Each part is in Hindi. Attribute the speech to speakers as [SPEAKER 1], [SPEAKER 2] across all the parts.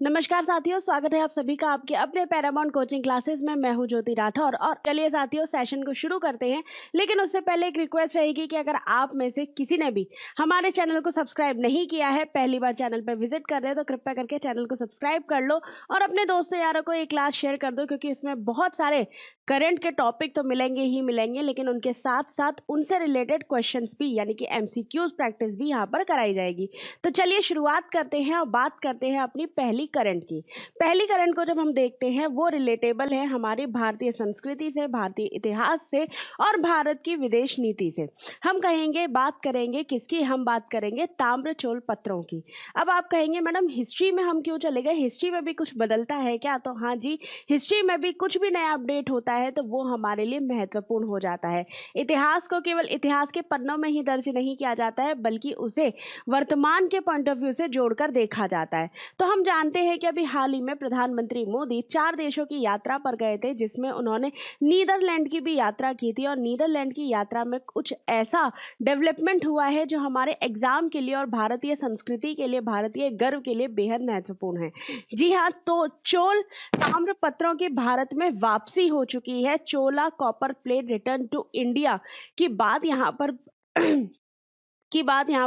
[SPEAKER 1] नमस्कार साथियों, स्वागत है आप सभी का आपके अपने पैरामाउंट कोचिंग क्लासेस में। मैं हूं ज्योति राठौर और चलिए साथियों सेशन को शुरू करते हैं। लेकिन उससे पहले एक रिक्वेस्ट रहेगी कि अगर आप में से किसी ने भी हमारे चैनल को सब्सक्राइब नहीं किया है, पहली बार चैनल पर विजिट कर रहे हैं, तो कृपया करके चैनल को सब्सक्राइब कर लो और अपने दोस्तों यारों को ये क्लास शेयर कर दो, क्योंकि इसमें बहुत सारे करंट के टॉपिक तो मिलेंगे ही मिलेंगे, लेकिन उनके साथ साथ उनसे रिलेटेड क्वेश्चंस भी यानी कि एमसीक्यूज प्रैक्टिस भी यहाँ पर कराई जाएगी। तो चलिए शुरुआत करते हैं और बात करते हैं अपनी पहली करंट की। पहली करंट को जब हम देखते हैं वो रिलेटेबल है हमारी भारतीय संस्कृति से, भारतीय इतिहास से और भारत की विदेश नीति से। हम कहेंगे बात करेंगे किसकी, हम बात करेंगे ताम्र चोल पत्रों की। अब आप कहेंगे मैडम हिस्ट्री में हम क्यों चले गए, हिस्ट्री में भी कुछ बदलता है क्या? तो हाँ जी, हिस्ट्री में भी कुछ भी नया अपडेट होता है तो वो हमारे लिए महत्वपूर्ण हो जाता है। इतिहास को केवल इतिहास के पन्नों में ही दर्ज नहीं किया जाता है, बल्कि उसे वर्तमान के पॉइंट ऑफ व्यू से जोड़कर देखा जाता है। तो हम जानते हैं कि अभी हाल ही में प्रधानमंत्री मोदी 4 देशों की यात्रा पर गए थे, जिसमें उन्होंने नीदरलैंड की भी यात्रा की थी और नीदरलैंड की यात्रा में कुछ ऐसा डेवलपमेंट हुआ है जो हमारे एग्जाम के लिए और भारतीय संस्कृति के लिए, भारतीय गर्व के लिए बेहद महत्वपूर्ण है। जी हाँ, तो चोल ताम्र पत्रों की भारत में वापसी हो चुकी है। Chola copper plate return to India की बात यहाँ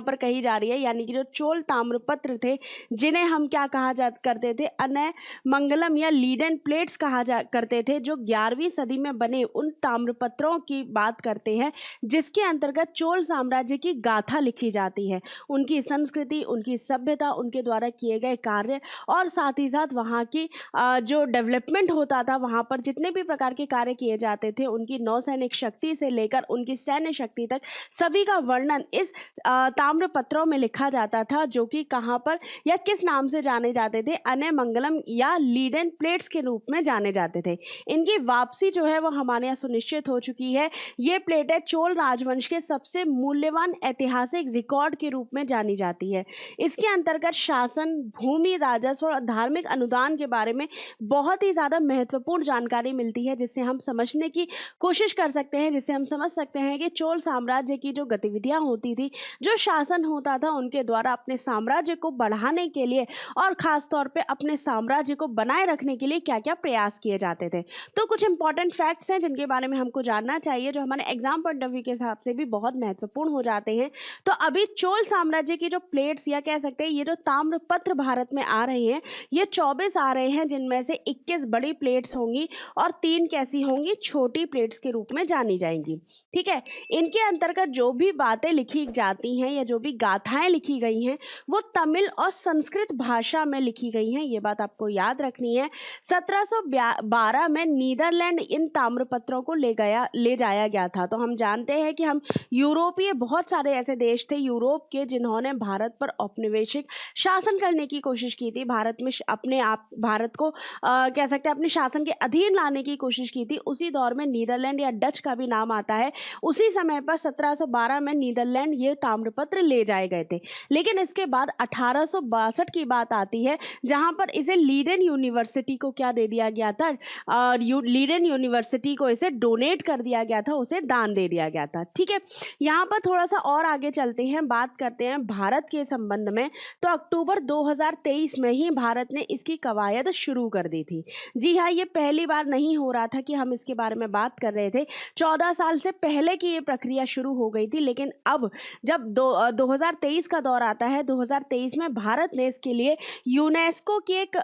[SPEAKER 1] पर कही जा रही है, यानी कि जो चोल ताम्रपत्र थे जिन्हें हम क्या कहा जा करते थे, अनय मंगलम या लीडन प्लेट्स कहा जा करते थे, जो 11वीं सदी में बने उन ताम्रपत्रों की बात करते हैं जिसके अंतर्गत चोल साम्राज्य की गाथा लिखी जाती है, उनकी संस्कृति, उनकी सभ्यता, उनके द्वारा किए गए कार्य और साथ ही साथ वहाँ की जो डेवलपमेंट होता था, वहाँ पर जितने भी प्रकार के कार्य किए जाते थे, उनकी नौसैनिक शक्ति से लेकर उनकी सैन्य शक्ति तक सभी का वर्णन इस ताम्र पत्रों में लिखा जाता था, जो कि कहां पर या किस नाम से जाने जाते थे, अनय मंगलम या लीडन प्लेट्स के रूप में जाने जाते थे। इनकी वापसी जो है वो हमारे यहाँ सुनिश्चित हो चुकी है। ये प्लेटें चोल राजवंश के सबसे मूल्यवान ऐतिहासिक रिकॉर्ड के रूप में जानी जाती है। इसके अंतर्गत शासन, भूमि, राजस्व और धार्मिक अनुदान के बारे में बहुत ही ज्यादा महत्वपूर्ण जानकारी मिलती है, जिससे हम समझने की कोशिश कर सकते हैं, जिससे हम समझ सकते हैं कि चोल साम्राज्य की जो गतिविधियां होती थी, जो शासन होता था, उनके द्वारा अपने साम्राज्य को बढ़ाने के लिए और खास तौर पे अपने साम्राज्य को बनाए रखने के लिए क्या क्या प्रयास किए जाते थे। तो कुछ इंपॉर्टेंट फैक्ट्स हैं जिनके बारे में हमको जानना चाहिए, जो हमारे एग्जाम पॉइंट ऑफ व्यू के हिसाब से भी बहुत महत्वपूर्ण हो जाते हैं। तो अभी चोल साम्राज्य की जो प्लेट्स या कह सकते हैं ये जो ताम्रपत्र भारत में आ रहे हैं, ये 24 आ रहे हैं, जिनमें से 21 बड़ी प्लेट्स होंगी और 3 कैसी होंगी, छोटी प्लेट्स के रूप में जानी जाएंगी। ठीक है, इनके अंतर्गत जो भी बातें लिखी जाती हैं या जो भी गाथाएं लिखी गई हैं वो तमिल और संस्कृत भाषा में लिखी गई हैं, ये बात आपको याद रखनी है। 1712 में नीदरलैंड इन ताम्रपत्रों को ले जाया गया था। तो हम जानते हैं कि हम यूरोपीय बहुत सारे ऐसे देश थे यूरोप के जिन्होंने भारत पर औपनिवेशिक शासन करने की कोशिश की थी, भारत में अपने आप भारत को कह सकते हैं अपने शासन के अधीन लाने की कोशिश की थी। उसी दौर में नीदरलैंड या डच का भी नाम आता है। उसी समय पर 1712 में नीदरलैंड ये ताम्रपत्र ले जाए गए थे। लेकिन इसके बाद 1862 की बात आती है, जहां पर इसे लीडेन यूनिवर्सिटी को क्या दे दिया गया था, और लीडेन यूनिवर्सिटी को इसे डोनेट कर दिया गया था, उसे दान दे दिया गया था। ठीक है, यहाँ पर थोड़ा सा और आगे चलते हैं, बात करते हैं भारत के संबंध में। तो अक्टूबर 2023 में ही भारत ने इसकी कवायद शुरू कर दी थी। जी हाँ, ये पहली बार नहीं हो रहा था कि हम इसके बारे में बात कर रहे थे, 14 साल से पहले की ये प्रक्रिया शुरू हो गई थी। लेकिन अब जब 2023 का दौर आता है, 2023 में भारत ने इसके लिए यूनेस्को की एक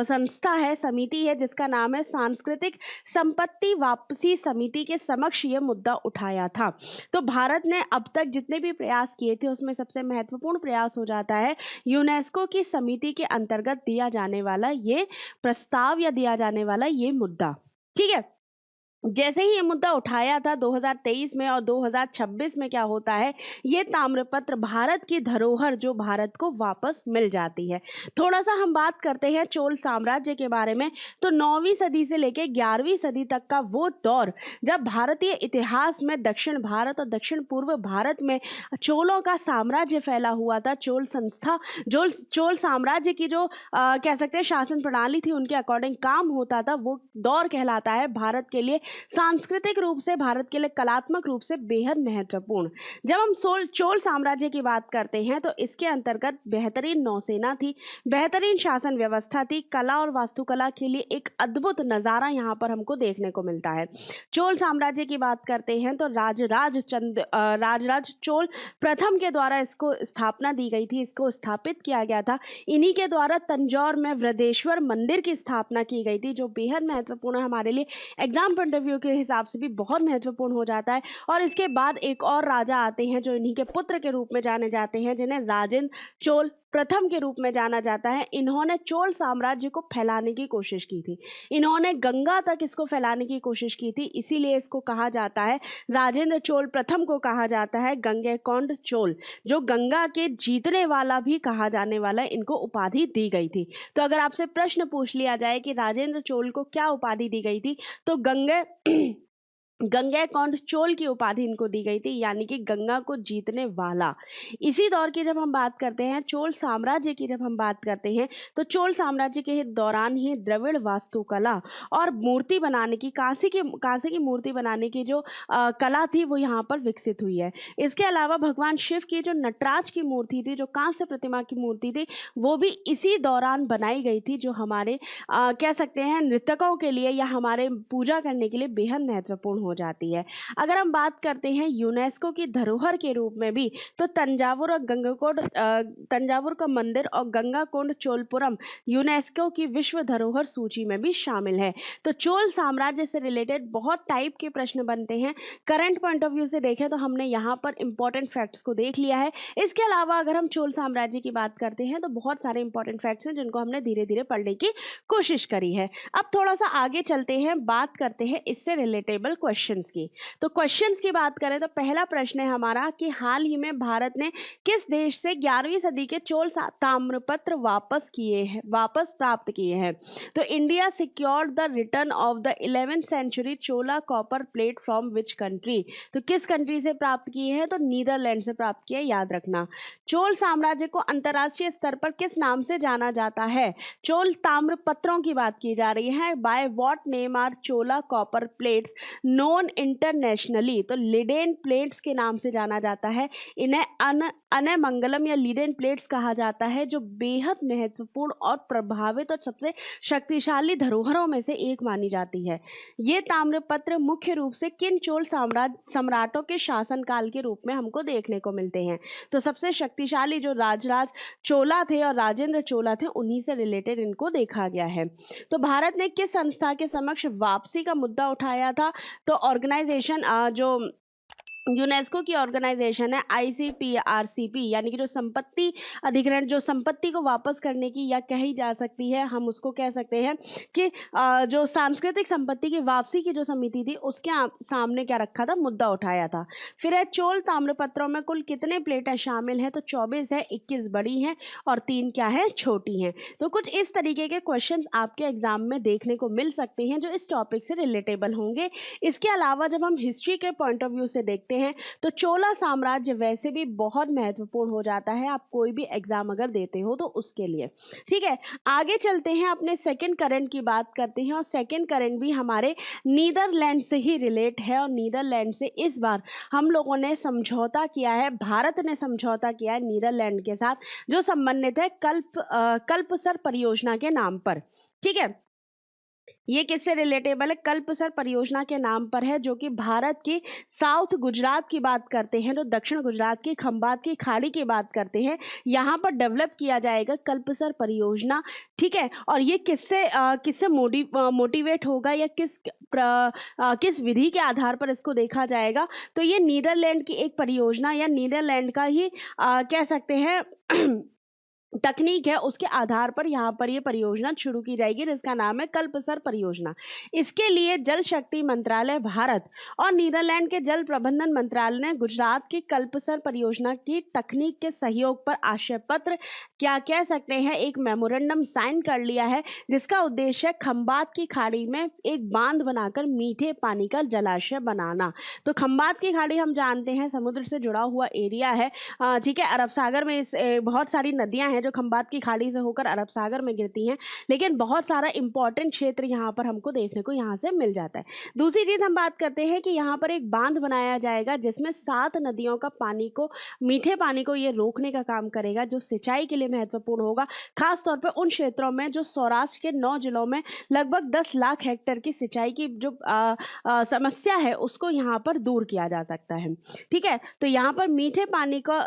[SPEAKER 1] संस्था है, समिति है, जिसका नाम है सांस्कृतिक संपत्ति वापसी समिति के समक्ष ये मुद्दा उठाया था। तो भारत ने अब तक जितने भी प्रयास किए थे उसमें सबसे महत्वपूर्ण प्रयास हो जाता है यूनेस्को की समिति के अंतर्गत दिया जाने वाला ये प्रस्ताव या दिया जाने वाला ये मुद्दा। ठीक है, जैसे ही ये मुद्दा उठाया था 2023 में और 2026 में क्या होता है, ये ताम्रपत्र भारत की धरोहर जो भारत को वापस मिल जाती है। थोड़ा सा हम बात करते हैं चोल साम्राज्य के बारे में। तो 9वीं सदी से लेकर 11वीं सदी तक का वो दौर जब भारतीय इतिहास में दक्षिण भारत और दक्षिण पूर्व भारत में चोलों का साम्राज्य फैला हुआ था। चोल साम्राज्य की जो कह सकते हैं शासन प्रणाली थी, उनके अकॉर्डिंग काम होता था, वो दौर कहलाता है भारत के लिए सांस्कृतिक रूप से, भारत के लिए कलात्मक रूप से बेहद महत्वपूर्ण। जब हम चोल साम्राज्य की बात करते हैं तो इसके अंतर्गत बेहतरीन नौसेना थी, बेहतरीन शासन व्यवस्था थी, कला और वास्तुकला के लिए एक अद्भुत नजारा यहाँ पर हमको देखने को मिलता है। चोल साम्राज्य की बात करते हैं तो राजराज चोल प्रथम के द्वारा इसको स्थापना दी गई थी, इसको स्थापित किया गया था। इन्हीं के द्वारा तंजौर में वृद्धेश्वर मंदिर की स्थापना की गई थी, जो बेहद महत्वपूर्ण है हमारे लिए, एग्जाम पॉइंट ऑफ व्यू के हिसाब से भी बहुत महत्वपूर्ण हो जाता है। और इसके बाद एक और राजा आते हैं जो इन्हीं के पुत्र के रूप में जाने जाते हैं, जिन्हें राजेंद्र चोल प्रथम के रूप में जाना जाता है। इन्होंने चोल साम्राज्य को फैलाने की कोशिश की थी, इन्होंने गंगा तक इसको फैलाने की कोशिश की थी, इसीलिए इसको कहा जाता है, राजेंद्र चोल प्रथम को कहा जाता है गंगैकोंड चोल, जो गंगा के जीतने वाला भी कहा जाने वाला, इनको उपाधि दी गई थी। तो अगर आपसे प्रश्न पूछ लिया जाए कि राजेंद्र चोल को क्या उपाधि दी गई थी, तो गंगैकोंड चोल की उपाधि इनको दी गई थी, यानी कि गंगा को जीतने वाला। इसी दौर की जब हम बात करते हैं, चोल साम्राज्य की जब हम बात करते हैं, तो चोल साम्राज्य के दौरान ही द्रविड़ वास्तुकला और मूर्ति बनाने की, काशी की मूर्ति बनाने की जो कला थी वो यहाँ पर विकसित हुई है। इसके अलावा भगवान शिव की जो नटराज की मूर्ति थी, जो कांस्य प्रतिमा की मूर्ति थी, वो भी इसी दौरान बनाई गई थी, जो हमारे कह सकते हैं नृतकों के लिए या हमारे पूजा करने के लिए बेहद महत्वपूर्ण हो जाती है। अगर हम बात करते हैं यूनेस्को की धरोहर के रूप में भी, तो तंजावुर का मंदिर और गंगाकोंड चोलपुरम यूनेस्को की विश्व धरोहर सूची में भी शामिल है। तो चोल साम्राज्य से रिलेटेड बहुत टाइप के प्रश्न बनते हैं। करंट पॉइंट ऑफ व्यू से देखें तो हमने यहाँ पर इंपॉर्टेंट फैक्ट्स को देख लिया है। इसके अलावा अगर हम चोल साम्राज्य की बात करते हैं तो बहुत सारे इंपॉर्टेंट फैक्ट्स हैं जिनको हमने धीरे धीरे पढ़ने की कोशिश करी है। अब थोड़ा सा आगे चलते हैं, बात करते हैं इससे रिलेटेबल क्वेश्चंस की। तो क्वेश्चंस की बात करें तो पहला प्रश्न है हमारा कि हाल ही में भारत ने किस देश से 11वीं सदी के चोल ताम्रपत्र वापस प्राप्त किए हैं? तो India secured the return of the 11th century Chola copper plate from which country? तो किस कंट्री से प्राप्त किए हैं? तो नीदरलैंड से प्राप्त किए, याद रखना। चोल साम्राज्य को अंतरराष्ट्रीय स्तर पर किस नाम से जाना जाता है? चोल ताम्रपत्रों की बात की जा रही है। By what name are Chola copper plates known internationally? तो लिडेन प्लेट्स के नाम से जाना जाता है। इन्हें अनमंगलम या लिडेन प्लेट्स कहा जाता है, जो बेहद महत्वपूर्ण और प्रभावित और सबसे शक्तिशाली धरोहरों में से एक मानी जाती है। ये ताम्रपत्र मुख्य रूप से किन चोल सम्राटों के शासनकाल के रूप में हमको देखने को मिलते हैं? तो सबसे शक्तिशाली जो राजराज चोला थे और राजेंद्र चोला थे, उन्हीं से रिलेटेड इनको देखा गया है। तो भारत ने किस संस्था के समक्ष वापसी का मुद्दा उठाया था? तो ऑर्गेनाइजेशन जो यूनेस्को की ऑर्गेनाइजेशन है ICPRCP, यानी कि जो संपत्ति अधिग्रहण, जो संपत्ति को वापस करने की या कही जा सकती है, हम उसको कह सकते हैं कि जो सांस्कृतिक संपत्ति की वापसी की जो समिति थी, उसके सामने क्या रखा था? मुद्दा उठाया था। फिर है चोल ताम्रपत्रों में कुल कितने प्लेटें शामिल हैं? तो 24 है, 21 बड़ी हैं और 3 क्या है? छोटी हैं। तो कुछ इस तरीके के क्वेश्चन आपके एग्जाम में देखने को मिल सकते हैं जो इस टॉपिक से रिलेटेबल होंगे। इसके अलावा जब हम हिस्ट्री के पॉइंट ऑफ व्यू से देखते हैं तो चोला साम्राज्य वैसे भी बहुत महत्वपूर्ण हो जाता है, आप कोई भी एग्जाम अगर देते हो तो उसके लिए। ठीक है, आगे चलते हैं, अपने सेकंड करंट की बात करते हैं और सेकंड करंट भी हमारे नीदरलैंड से ही रिलेट है और नीदरलैंड से इस बार हम लोगों ने समझौता किया है, भारत ने समझौता किया है नीदरलैंड के साथ, जो संबंधित है कल्पसर परियोजना के नाम पर। ठीक है, ये किससे रिलेटेबल है? कल्पसर परियोजना के नाम पर है, जो कि भारत की साउथ गुजरात की बात करते हैं, तो दक्षिण गुजरात की खंबात की खाड़ी की बात करते हैं, यहाँ पर डेवलप किया जाएगा कल्पसर परियोजना। ठीक है, और ये किससे मोटिवेट होगा या किस विधि के आधार पर इसको देखा जाएगा? तो ये नीदरलैंड की एक परियोजना या नीदरलैंड का ही कह सकते हैं तकनीक है, उसके आधार पर यहाँ पर ये परियोजना शुरू की जाएगी, जिसका नाम है कल्पसर परियोजना। इसके लिए जल शक्ति मंत्रालय भारत और नीदरलैंड के जल प्रबंधन मंत्रालय ने गुजरात की कल्पसर परियोजना की तकनीक के सहयोग पर आशय पत्र, क्या कह सकते हैं, एक मेमोरेंडम साइन कर लिया है, जिसका उद्देश्य है खंबात की खाड़ी में एक बांध बनाकर मीठे पानी का जलाशय बनाना। तो खंबात की खाड़ी हम जानते हैं समुद्र से जुड़ा हुआ एरिया है। ठीक है, अरब सागर में बहुत सारी नदियां हैं हैं जो खंबात की खाड़ी से होकर अरब सागर में गिरती हैं, लेकिन बहुत सारा इंपॉर्टेंट क्षेत्र यहाँ पर हमको देखने को यहाँ से मिल जाता है। दूसरी चीज हम बात करते हैं कि यहाँ पर एक बांध बनाया जाएगा जिसमें 7 नदियों का पानी को, मीठे पानी को ये रोकने का काम करेगा, जो सिंचाई के लिए महत्वपूर्ण होगा, खास तौर पर उन क्षेत्रों में जो सौराष्ट्र के 9 जिलों में लगभग 10 लाख हेक्टेयर की सिंचाई की जो समस्या है उसको यहाँ पर दूर किया जा सकता है। ठीक है, तो यहाँ पर मीठे पानी का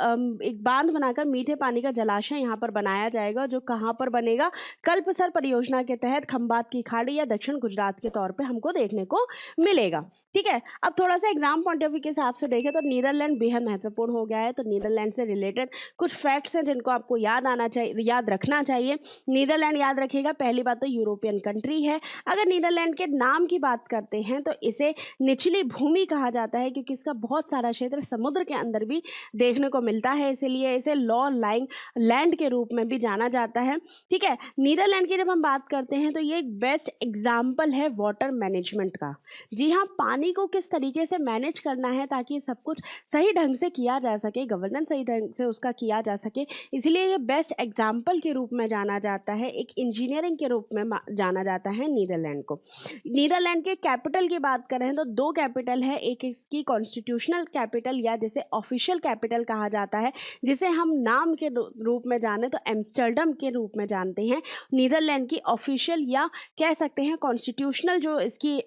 [SPEAKER 1] एक बांध बनाकर मीठे पानी का जलाशय यहाँ पर बनाया जाएगा, जो कहाँ पर बनेगा, कल्पसर परियोजना के तहत खंबात की खाड़ी या दक्षिण गुजरात के तौर पे हमको देखने को मिलेगा। ठीक है, अब थोड़ा सा एग्जाम पॉइंट ऑफ व्यू के हिसाब से देखें तो नीदरलैंड बेहद महत्वपूर्ण हो गया है। तो नीदरलैंड से रिलेटेड कुछ फैक्ट्स हैं जिनको आपको याद रखना चाहिए। नीदरलैंड याद रखिएगा, पहली बात तो यूरोपियन कंट्री है। अगर नीदरलैंड के नाम की बात करते हैं तो इसे निचली भूमि कहा जाता है, क्योंकि इसका बहुत सारा क्षेत्र समुद्र के अंदर भी देखने को मिलता है, इसीलिए इसे लॉ लाइंग लैंड के रूप में भी जाना जाता है। ठीक है, नीदरलैंड की जब हम बात करते हैं तो ये एक बेस्ट एग्जाम्पल है वाटर मैनेजमेंट का। जी हाँ, पानी को किस तरीके से मैनेज करना है ताकि सब कुछ सही ढंग से किया जा सके, गवर्नेंस सही ढंग से उसका किया जा सके, इसलिए ये बेस्ट एग्जाम्पल के रूप में जाना जाता है, एक इंजीनियरिंग के रूप में जाना जाता है नीदरलैंड को। नीदरलैंड के कैपिटल की बात करें तो 2 कैपिटल है, एक इसकी कॉन्स्टिट्यूशनल कैपिटल या जिसे ऑफिशियल कैपिटल कहा जाता है, जिसे हम नाम के रूप में जाने तो एम्स्टर्डम के रूप में जानते हैं। नीदरलैंड की ऑफिशियल या कह सकते हैं कॉन्स्टिट्यूशनल जो इसकी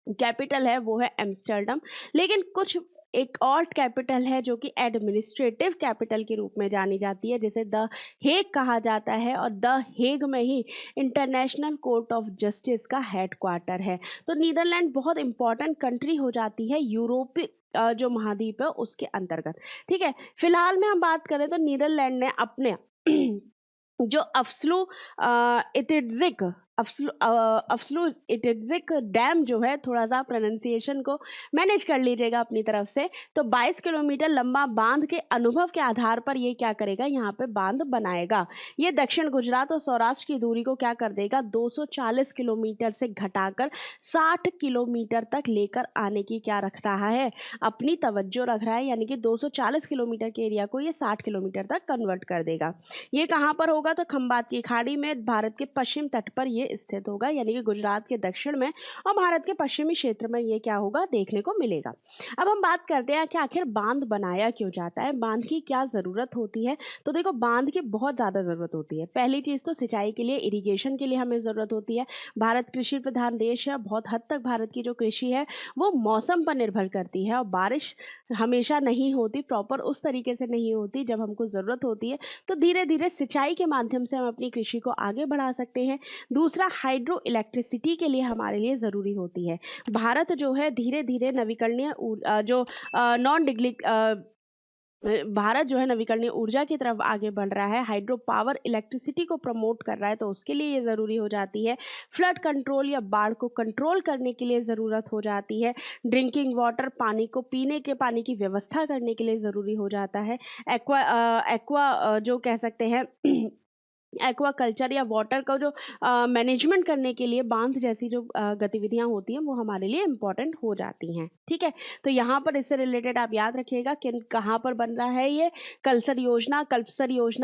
[SPEAKER 1] कैपिटल है वो है एम्स्टर्डम, लेकिन कुछ एक और कैपिटल है जो कि एडमिनिस्ट्रेटिव कैपिटल के रूप में जानी जाती है, जिसे द हेग कहा जाता है, और द हेग में ही इंटरनेशनल कोर्ट ऑफ जस्टिस का हेडक्वार्टर है। तो नीदरलैंड बहुत इंपॉर्टेंट कंट्री हो जाती है यूरोपीय जो महाद्वीप है उसके अंतर्गत। ठीक है, फिलहाल में हम बात करें तो नीदरलैंड ने अपने जो अफ्स्लू इटिड्जिक डैम जो है, थोड़ा सा प्रोनाउंसिएशन को मैनेज कर लीजिएगा अपनी तरफ से, तो 22 किलोमीटर लंबा बांध के अनुभव के आधार पर ये क्या करेगा, यहाँ पे बांध बनाएगा। ये दक्षिण गुजरात और सौराष्ट्र की दूरी को क्या कर देगा, 240 किलोमीटर से घटाकर 60 किलोमीटर तक लेकर आने की क्या रख रहा है, अपनी तवज्जो रख रहा है, यानी कि 240 किलोमीटर के एरिया को ये 60 किलोमीटर तक कन्वर्ट कर देगा। ये कहाँ पर होगा, तो खंबात की खाड़ी में भारत के पश्चिम तट पर ये स्थित होगा, यानी कि गुजरात के दक्षिण में और भारत के पश्चिमी क्षेत्र में ये क्या होगा, देखने को मिलेगा। अब हम बात करते हैं कि आखिर बांध बनाया क्यों जाता है, बांध की क्या जरूरत होती है। तो देखो, बांध की बहुत ज्यादा जरूरत होती है। पहली चीज तो सिंचाई के लिए, इरिगेशन के लिए हमें जरूरत होती है। भारत कृषि प्रधान देश है, बहुत हद तक भारत की जो कृषि है वो मौसम पर निर्भर करती है, और बारिश हमेशा नहीं होती, प्रॉपर उस तरीके से नहीं होती जब हमको जरूरत होती है। तो धीरे धीरे सिंचाई के माध्यम से हम अपनी कृषि को आगे बढ़ा सकते हैं। दूसरा, हाइड्रो इलेक्ट्रिसिटी के लिए हमारे लिए ज़रूरी होती है। भारत जो है धीरे धीरे नवीकरणीय भारत जो है नवीकरणीय ऊर्जा की तरफ आगे बढ़ रहा है, हाइड्रो पावर इलेक्ट्रिसिटी को प्रमोट कर रहा है, तो उसके लिए ये ज़रूरी हो जाती है। फ्लड कंट्रोल या बाढ़ को कंट्रोल करने के लिए ज़रूरत हो जाती है। ड्रिंकिंग वाटर, पानी को पीने के पानी की व्यवस्था करने के लिए ज़रूरी हो जाता है। एक्वा जो कह सकते हैं एक्वाकल्चर या वाटर का जो मैनेजमेंट करने के लिए बांध जैसी जो गतिविधियां होती हैं वो हमारे लिए इम्पोर्टेंट हो जाती हैं। ठीक है, तो यहाँ पर इससे रिलेटेड आप याद रखिएगा किन कहाँ पर बन रहा है ये कल्पसर योजना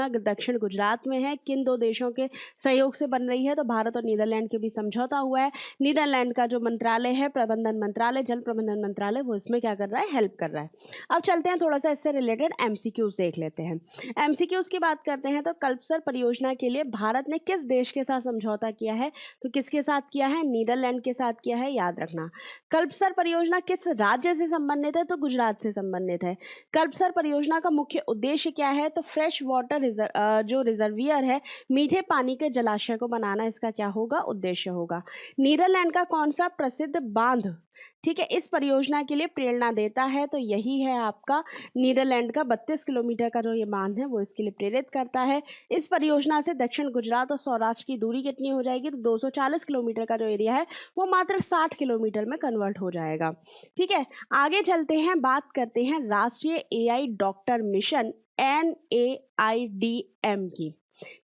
[SPEAKER 1] दक्षिण गुजरात में है, किन 2 देशों के सहयोग से बन रही है, तो भारत और नीदरलैंड के बीच समझौता हुआ है। नीदरलैंड का जो मंत्रालय है, प्रबंधन मंत्रालय, जल प्रबंधन मंत्रालय, वो इसमें क्या कर रहा है, हेल्प कर रहा है। अब चलते हैं थोड़ा सा इससे रिलेटेड एमसीक्यूज देख लेते हैं। एमसीक्यूज की बात करते हैं तो कल्पसर परियोजना के लिए भारत ने किस देश के साथ समझौता किया है, तो किसके साथ किया है, नीदरलैंड के साथ किया है, याद रखना। कल्पसर परियोजना किस राज्य से संबंधित है, तो गुजरात से संबंधित है। कल्पसर परियोजना का मुख्य उद्देश्य क्या है, तो फ्रेश वाटर जो रिजर्वियर है, मीठे पानी के जलाशय को बनाना इसका क्या होगा, उद्देश्य होगा। नीदरलैंड का कौन सा प्रसिद्ध बांध, ठीक है, इस परियोजना के लिए प्रेरणा देता है, तो यही है आपका नीदरलैंड का 32 किलोमीटर का जो ये बांध है वो इसके लिए प्रेरित करता है। इस परियोजना से दक्षिण गुजरात और सौराष्ट्र की दूरी कितनी हो जाएगी, तो 240 किलोमीटर का जो एरिया है वो मात्र 60 किलोमीटर में कन्वर्ट हो जाएगा। ठीक है, आगे चलते हैं, बात करते हैं राष्ट्रीय AI डॉक्टर मिशन NAIDM की।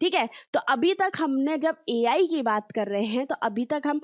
[SPEAKER 1] ठीक है। तो अभी तक हमने जब एआई की बात कर रहे हैं तो अभी तक हम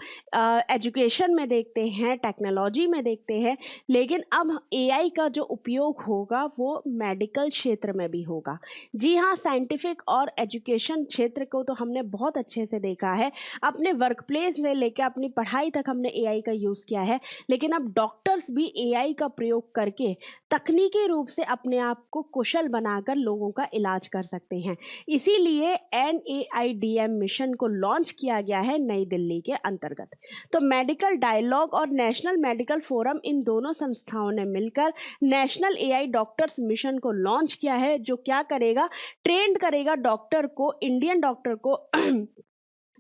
[SPEAKER 1] एजुकेशन में देखते हैं, टेक्नोलॉजी में देखते हैं, लेकिन अब एआई का जो उपयोग होगा वो मेडिकल क्षेत्र में भी होगा। जी हाँ, साइंटिफिक और एजुकेशन क्षेत्र को तो हमने बहुत अच्छे से देखा है, अपने वर्क प्लेस से लेकर अपनी पढ़ाई तक हमने एआई का यूज़ किया है, लेकिन अब डॉक्टर्स भी एआई का प्रयोग करके तकनीकी रूप से अपने आप को कुशल बनाकर लोगों का इलाज कर सकते हैं। इसीलिए NAIDM मिशन को लॉन्च किया गया है नई दिल्ली के अंतर्गत। तो मेडिकल डायलॉग और नेशनल मेडिकल फोरम, इन दोनों संस्थाओं ने मिलकर नेशनल एआई डॉक्टर्स मिशन को लॉन्च किया है, जो क्या करेगा, ट्रेंड करेगा डॉक्टर को, इंडियन डॉक्टर को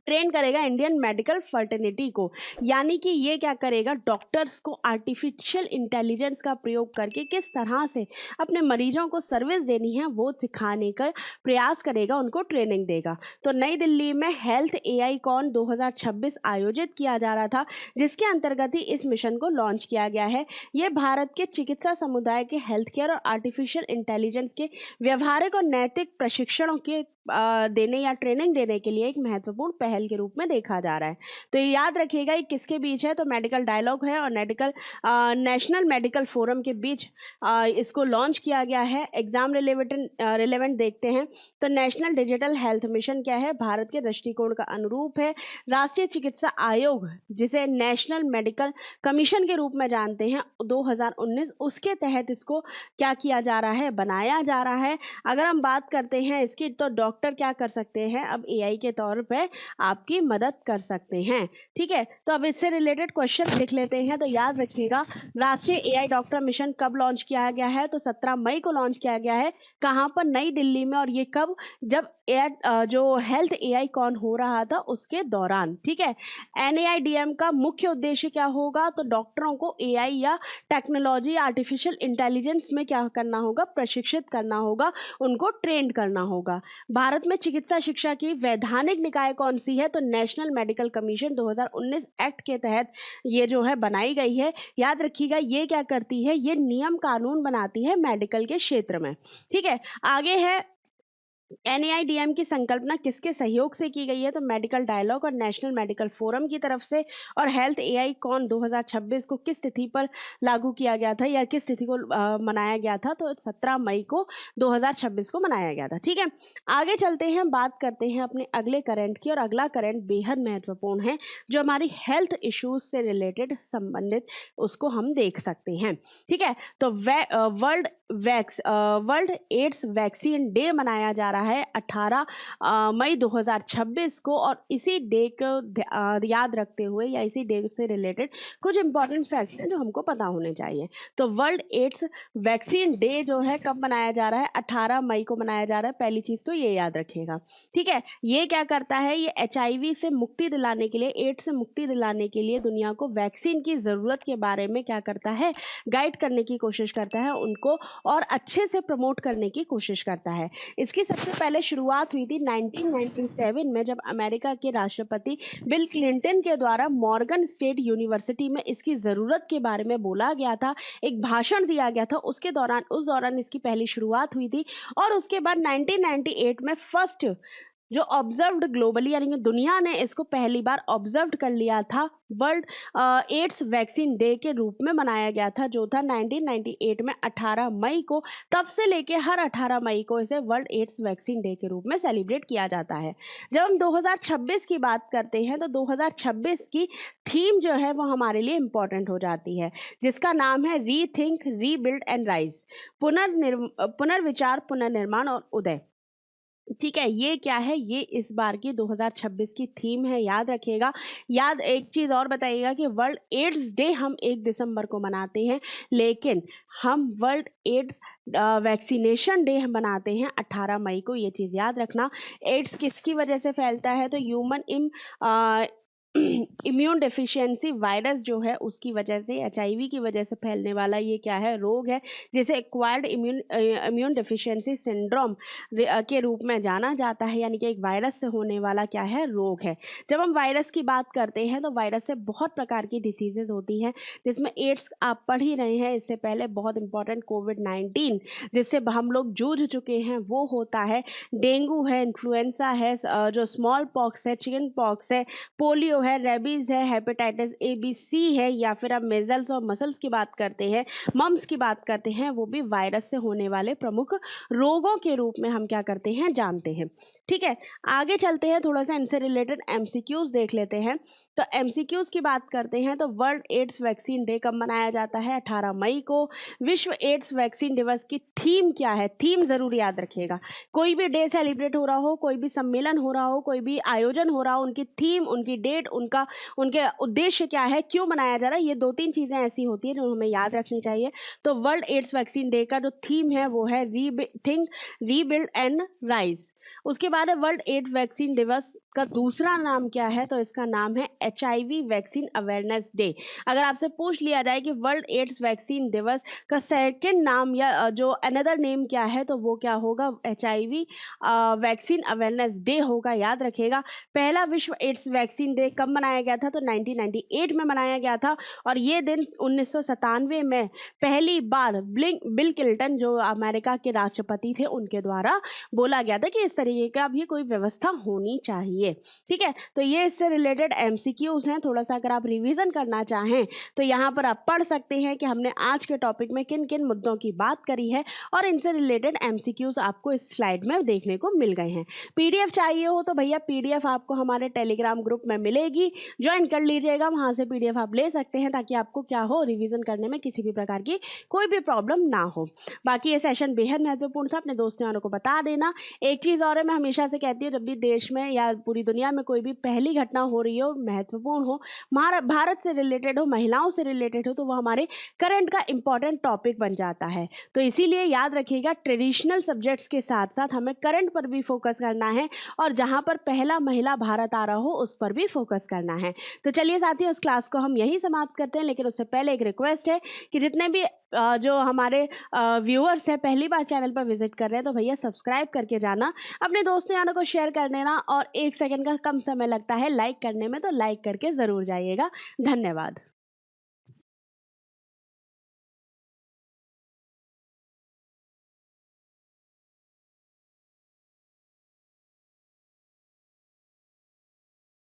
[SPEAKER 1] ट्रेन करेगा इंडियन मेडिकल फर्टर्निटी को। यानी कि ये क्या करेगा, डॉक्टर्स को आर्टिफिशियल इंटेलिजेंस का प्रयोग करके किस तरह से अपने मरीजों को सर्विस देनी है वो सिखाने का प्रयास करेगा, उनको ट्रेनिंग देगा। तो नई दिल्ली में हेल्थ एआई कॉन 2026 आयोजित किया जा रहा था, जिसके अंतर्गत ही इस मिशन को लॉन्च किया गया है। ये भारत के चिकित्सा समुदाय के हेल्थ केयर और आर्टिफिशियल इंटेलिजेंस के व्यवहारिक और नैतिक प्रशिक्षणों के देने या ट्रेनिंग देने के लिए एक महत्वपूर्ण पहल के रूप में देखा जा रहा है। तो ये याद रखिएगा, ये किसके बीच है, तो मेडिकल डायलॉग है और नेशनल मेडिकल फोरम के बीच इसको लॉन्च किया गया है। एग्जाम रिलेवेंट देखते हैं तो नेशनल डिजिटल हेल्थ मिशन क्या है, भारत के दृष्टिकोण का अनुरूप है। राष्ट्रीय चिकित्सा आयोग, जिसे नेशनल मेडिकल कमीशन के रूप में जानते हैं, 2019, उसके तहत इसको क्या किया जा रहा है, बनाया जा रहा है। अगर हम बात करते हैं इसकी, तो डॉक्टर क्या कर सकते हैं, अब एआई के तौर पे आपकी मदद कर सकते हैं। ठीक है, तो अब इससे रिलेटेड क्वेश्चन लिख लेते हैं। तो याद रखिएगा, राष्ट्रीय एआई डॉक्टर मिशन कब लॉन्च किया गया है, तो 17 मई को लॉन्च किया गया है। कहां पर, नई दिल्ली में। और ये कब, जब जो हेल्थ एआई कॉन हो रहा था उसके दौरान। ठीक है, NAIDM का मुख्य उद्देश्य क्या होगा, तो डॉक्टरों को एआई या टेक्नोलॉजी, आर्टिफिशियल इंटेलिजेंस में क्या करना होगा, प्रशिक्षित करना होगा, उनको ट्रेंड करना होगा। भारत में चिकित्सा शिक्षा की वैधानिक निकाय कौन सी है, तो नेशनल मेडिकल कमीशन 2019 एक्ट के तहत ये जो है बनाई गई है। याद रखिएगा, ये क्या करती है, ये नियम कानून बनाती है मेडिकल के क्षेत्र में। ठीक है, आगे है NAIDM की संकल्पना किसके सहयोग से की गई है, तो मेडिकल डायलॉग और नेशनल मेडिकल फोरम की तरफ से। और हेल्थ एआई कॉन 2026 को किस तिथि पर लागू किया गया था या किस तिथि को मनाया गया था, तो 17 मई को 2026 को मनाया गया था। ठीक है, आगे चलते हैं, बात करते हैं अपने अगले करंट की। और अगला करंट बेहद महत्वपूर्ण है, जो हमारी हेल्थ इश्यूज से रिलेटेड संबंधित, उसको हम देख सकते हैं। ठीक है, तो वर्ल्ड एड्स वैक्सीन डे मनाया जा रहा है 18 मई 2026 को। और इसी डे को याद रखते हुए या इसी डे से रिलेटेड कुछ इंपॉर्टेंट फैक्ट्स हैं जो हमको पता होने चाहिए। तो वर्ल्ड एड्स वैक्सीन डे जो है कब मनाया जा रहा है, 18 मई को मनाया जा रहा है। पहली चीज तो ये याद रखिएगा। ठीक है, ये क्या करता है, ये HIV से मुक्ति दिलाने के लिए, एड्स से मुक्ति दिलाने के लिए दुनिया को वैक्सीन की जरूरत के बारे में क्या करता है, गाइड करने की कोशिश करता है, उनको और अच्छे से प्रमोट करने की कोशिश करता है। इसकी सबसे पहले शुरुआत हुई थी 1997 में, जब अमेरिका के राष्ट्रपति बिल क्लिंटन के द्वारा मॉर्गन स्टेट यूनिवर्सिटी में इसकी ज़रूरत के बारे में बोला गया था, एक भाषण दिया गया था। उस दौरान इसकी पहली शुरुआत हुई थी। और उसके बाद 1998 में फर्स्ट जो ऑब्जर्व्ड ग्लोबली, यानी कि दुनिया ने इसको पहली बार ऑब्जर्व कर लिया था, वर्ल्ड एड्स वैक्सीन डे के रूप में मनाया गया था, जो था 1998 में 18 मई को। तब से लेके हर 18 मई को इसे वर्ल्ड एड्स वैक्सीन डे के रूप में सेलिब्रेट किया जाता है। जब हम 2026 की बात करते हैं, तो 2026 की थीम जो है वो हमारे लिए इंपॉर्टेंट हो जाती है, जिसका नाम है रीथिंक, रीबिल्ड एंड राइज, पुनर्विचार, पुनर्निर्माण और उदय। ठीक है, ये क्या है, ये इस बार की 2026 की थीम है, याद रखिएगा। एक चीज और बताइएगा कि वर्ल्ड एड्स डे हम 1 दिसंबर को मनाते हैं, लेकिन हम वर्ल्ड एड्स वैक्सीनेशन डे हम मनाते हैं 18 मई को। ये चीज याद रखना। एड्स किसकी वजह से फैलता है, तो ह्यूमन इम्यून डेफिशिएंसी वायरस जो है उसकी वजह से, HIV की वजह से फैलने वाला ये क्या है, रोग है, जिसे एक्वायर्ड इम्यून डेफिशिएंसी सिंड्रोम के रूप में जाना जाता है, यानी कि एक वायरस से होने वाला क्या है, रोग है। जब हम वायरस की बात करते हैं तो वायरस से बहुत प्रकार की डिसीजेज होती हैं, जिसमें एड्स आप पढ़ ही रहे हैं, इससे पहले बहुत इंपॉर्टेंट कोविड-19 जिससे हम लोग जूझ चुके हैं वो होता है, डेंगू है, इन्फ्लुएंजा है, जो स्मॉल पॉक्स है, चिकन पॉक्स है, पोलियो है, रेबीज है, हेपेटाइटिस ABC है, या फिर अब मेजल्स और मसल्स की बात करते हैं, मम्स की बात करते हैं, वो भी वायरस से होने वाले प्रमुख रोगों के रूप में हम क्या करते हैं, जानते हैं। ठीक है, आगे चलते हैं, थोड़ा सा इनसे रिलेटेड MCQs देख लेते हैं। तो MCQs की बात करते हैं तो वर्ल्ड एड्स वैक्सीन डे कब मनाया जाता है, 18 मई को। विश्व एड्स वैक्सीन दिवस की थीम क्या है, थीम जरूर याद रखिएगा। कोई भी डे सेलिब्रेट हो रहा हो, कोई भी सम्मेलन हो रहा हो, कोई भी आयोजन हो रहा हो, उनकी थीम, उनकी डेट, उनके उद्देश्य क्या है, क्यों मनाया जा रहा है, ये 2-3 चीजें ऐसी होती है जो हमें याद रखनी चाहिए। तो वर्ल्ड एड्स वैक्सीन डे का जो थीम है वो है थिंक, रीबिल्ड एंड राइज। उसके बाद है वर्ल्ड एड्स वैक्सीन दिवस का दूसरा नाम क्या है, तो इसका नाम है HIV वैक्सीन अवेयरनेस डे। अगर आपसे पूछ लिया जाए कि वर्ल्ड एड्स वैक्सीन दिवस का सेकंड नाम या जो अनदर नेम क्या है, तो वो क्या होगा, HIV वैक्सीन अवेयरनेस डे होगा, याद रखिएगा। पहला विश्व एड्स वैक्सीन डे कब मनाया गया था, तो 1998 में मनाया गया था, और ये दिन 1997 में पहली बार बिल क्लिंटन जो अमेरिका के राष्ट्रपति थे उनके द्वारा बोला गया था कि इस तरीके का भी कोई व्यवस्था होनी चाहिए। ठीक है, तो ये इससे रिलेटेड MCQs हैं, थोड़ा सा अगर आप रिवीजन करना चाहें तो यहाँ पर आप पढ़ सकते हैं कि हमने आज के टॉपिक में किन किन मुद्दों की बात करी है, और इनसे रिलेटेड MCQs आपको इस स्लाइड में देखने को मिल गए हैं। PDF चाहिए हो तो भैया PDF आपको हमारे टेलीग्राम ग्रुप में मिलेगी, ज्वाइन कर लीजिएगा, वहां से PDF आप ले सकते हैं, ताकि आपको क्या हो, रिवीजन करने में किसी भी प्रकार की कोई भी प्रॉब्लम ना हो। बाकी ये सेशन बेहद महत्वपूर्ण था, अपने दोस्तों यारों को बता देना। एक चीज और है, मैं हमेशा से कहती हूँ, जब भी देश में या पूरी दुनिया में कोई भी पहली घटना हो रही हो, महत्वपूर्ण हो, भारत से रिलेटेड हो, महिलाओं से रिलेटेड हो, तो वो हमारे करंट का इंपॉर्टेंट टॉपिक बन जाता है। तो इसीलिए याद रखिएगा, ट्रेडिशनल सब्जेक्ट्स के साथ साथ हमें करंट पर भी फोकस करना है, और जहां पर पहला महिला भारत आ रहा हो उस पर भी फोकस करना है। तो चलिए साथियों, इस क्लास को हम यही समाप्त करते हैं, लेकिन उससे पहले एक रिक्वेस्ट है कि जितने भी जो हमारे व्यूअर्स हैं पहली बार चैनल पर विजिट कर रहे हैं, तो भैया सब्सक्राइब करके जाना, अपने दोस्तों यारों को शेयर कर देना, और 1 सेकंड का कम समय लगता है लाइक करने में, तो लाइक करके जरूर जाइएगा। धन्यवाद।